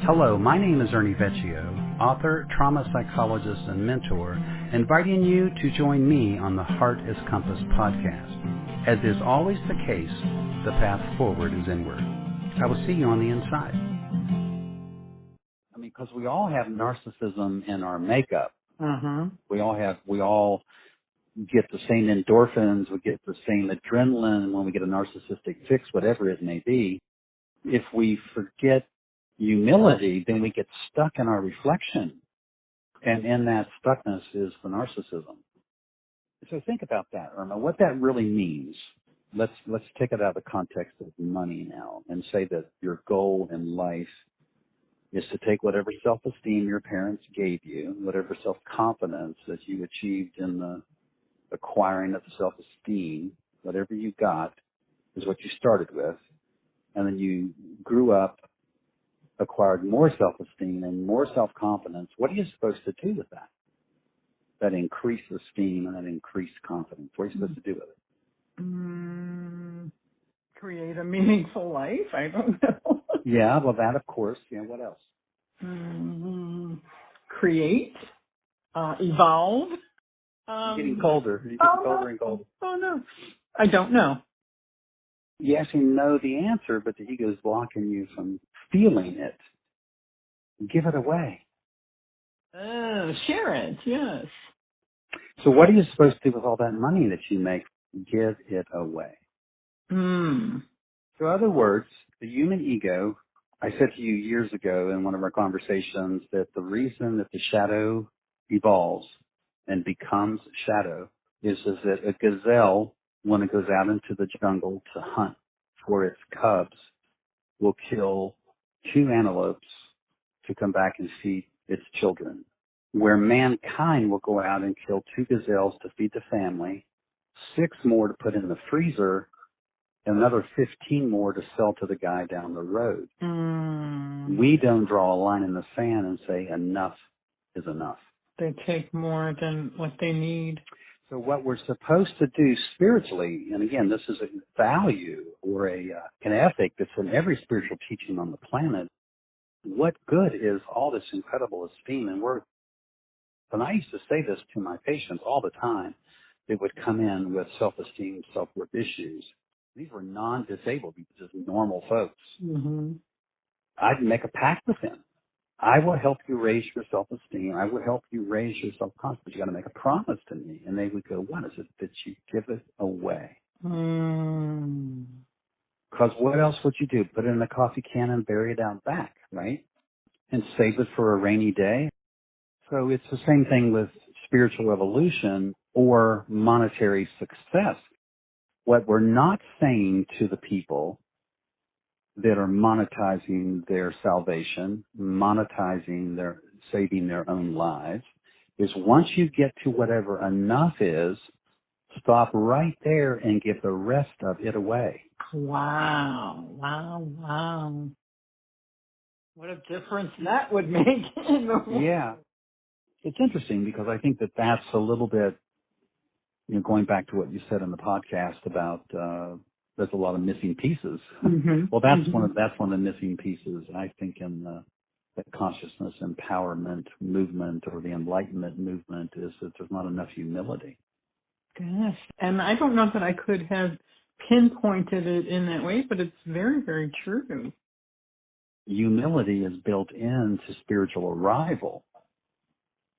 Hello, my name is Ernie Vecchio, author, trauma psychologist, and mentor, inviting you to join me on the Heart is Compass podcast. As is always the case, the path forward is inward. I will see you on the inside. I mean, because we all have narcissism in our makeup. We all get the same endorphins, we get the same adrenaline when we get a narcissistic fix, whatever it may be. If we forget humility, then we get stuck in our reflection. And in that stuckness is the narcissism. So think about that, Irma, what that really means. Let's take it out of the context of money now and say that your goal in life is to take whatever self-esteem your parents gave you, whatever self-confidence that you achieved in the acquiring of the self-esteem, whatever you got is what you started with, and then you grew up, acquired more self-esteem and more self-confidence. What are you supposed to do with that? That increased esteem and that increased confidence. What are you supposed to do with it? Create a meaningful life? I don't know. Yeah, well, that, of course. Yeah, what else? Create, evolve. Getting colder. You're getting colder and colder. Oh, no. I don't know. You actually know the answer, but the ego is blocking you from feeling it. Give it away. Share it, yes. So what are you supposed to do with all that money that you make? Give it away. So in other words, the human ego, I said to you years ago in one of our conversations that the reason that the shadow evolves and becomes shadow is that a gazelle, when it goes out into the jungle to hunt for its cubs, will kill 2 antelopes to come back and feed its children. Where mankind will go out and kill 2 gazelles to feed the family, 6 more to put in the freezer, and another 15 more to sell to the guy down the road. We don't draw a line in the sand and say enough is enough. They take more than what they need. So what we're supposed to do spiritually, and again, this is a value or an ethic that's in every spiritual teaching on the planet. What good is all this incredible esteem and worth? And I used to say this to my patients all the time. They would come in with self-esteem, self-worth issues. These were non-disabled, just normal folks. I'd make a pact with them. I will help you raise your self-esteem. I will help you raise your self-confidence. You got to make a promise to me. And they would go, what is it that you give it away? Because what else would you do? Put it in a coffee can and bury it out back, right? And save it for a rainy day. So it's the same thing with spiritual evolution or monetary success. What we're not saying to the people that are monetizing their salvation, saving their own lives, is once you get to whatever enough is, stop right there and give the rest of it away. Wow. What a difference that would make in the world. Yeah. It's interesting because I think that that's a little bit, going back to what you said in the podcast about there's a lot of missing pieces. Well, that's one of the missing pieces, I think, in the consciousness empowerment movement or the enlightenment movement is that there's not enough humility. Gosh, and I don't know that I could have pinpointed it in that way, but it's very, very true. Humility is built into spiritual arrival,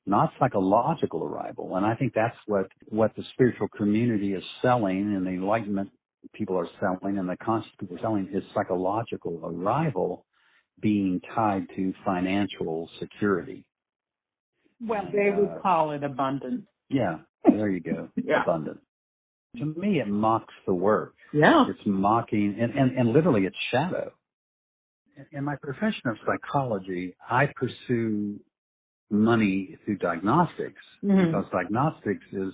not psychological arrival. And I think that's what the spiritual community is selling and the enlightenment people are selling and the conscious people are selling is psychological arrival being tied to financial security. Well, they would call it abundance. Yeah, there you go. Yeah. Abundance. To me, it mocks the work. Yeah. It's mocking, and literally it's shadow. In my profession of psychology, I pursue money through diagnostics because diagnostics it'd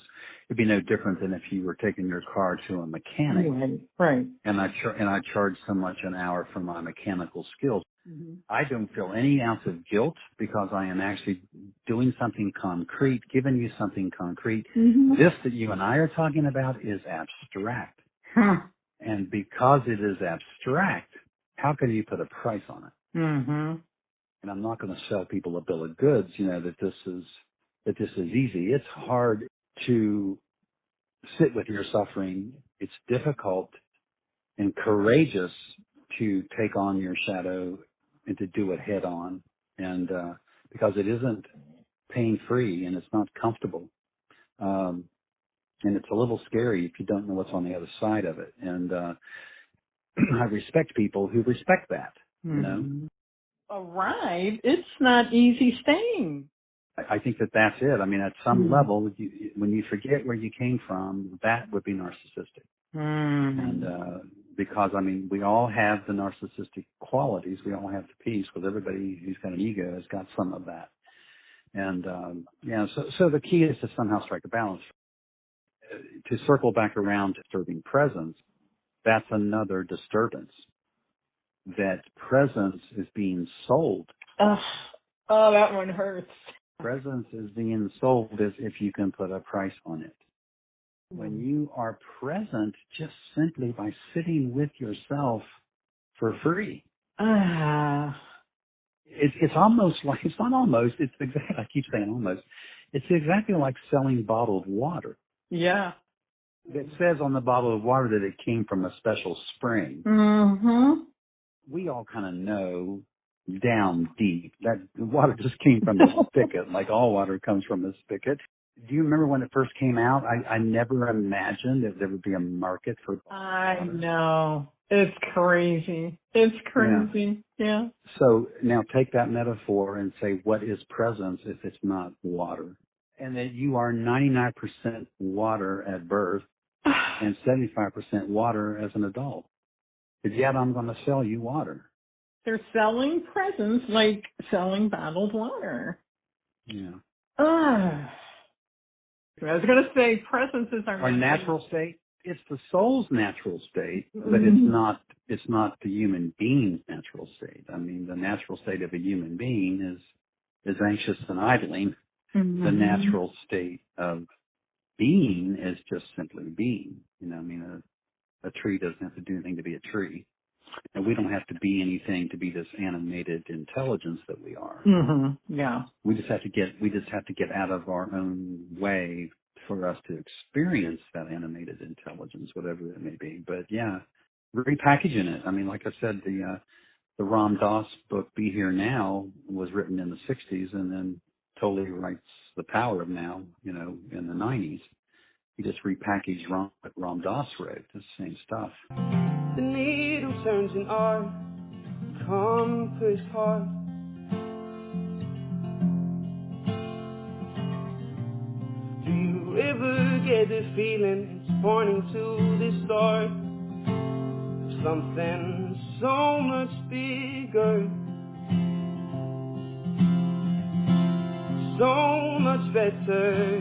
be no different than if you were taking your car to a mechanic. Right. And I charge so much an hour for my mechanical skills. I don't feel any ounce of guilt because I am actually doing something concrete, giving you something concrete. This that you and I are talking about is abstract. And because it is abstract, how can you put a price on it? And I'm not going to sell people a bill of goods, that this is easy. It's hard to sit with your suffering. It's difficult and courageous to take on your shadow and to do it head on. And, because it isn't pain free and it's not comfortable. And it's a little scary if you don't know what's on the other side of it. And, I respect people who respect that, All right. It's not easy staying. I think that's it. I mean, at some level, when you forget where you came from, that would be narcissistic. And because, I mean, we all have the narcissistic qualities. We all have the peace, because everybody who's got an ego has got some of that. And, so the key is to somehow strike a balance. To circle back around to disturbing presence, that's another disturbance. That presence is being sold. Oh, that one hurts. Presence is being sold as if you can put a price on it. When you are present just simply by sitting with yourself for free. It's almost like, it's not almost, it's exactly, I keep saying almost, it's exactly like selling bottled water. Yeah. It says on the bottle of water that it came from a special spring. We all kind of know down deep that the water just came from the spigot, like all water comes from the spigot. Do you remember when it first came out? I never imagined that there would be a market for water. I know. It's crazy. It's crazy. Yeah. So now take that metaphor and say, what is presence if it's not water? And that you are 99% water at birth and 75% water as an adult. But yet I'm going to sell you water. They're selling presents like selling bottled water. Yeah. I was going to say presence is our natural state. It's the soul's natural state, but it's not the human being's natural state. I mean, the natural state of a human being is anxious and idling. The natural state of being is just simply being. I mean, a tree doesn't have to do anything to be a tree. And we don't have to be anything to be this animated intelligence that we are. Yeah. We just have to get out of our own way for us to experience that animated intelligence, whatever it may be. But yeah, repackaging it. I mean, like I said, the Ram Dass book, Be Here Now, was written in the 60s and then totally writes The Power of Now, in the 90s. He just repackaged what Ram Dass wrote. It's the same stuff. The needle turns in our compass heart. Do you ever get the feeling it's pointing to the start of something so much bigger, so much better?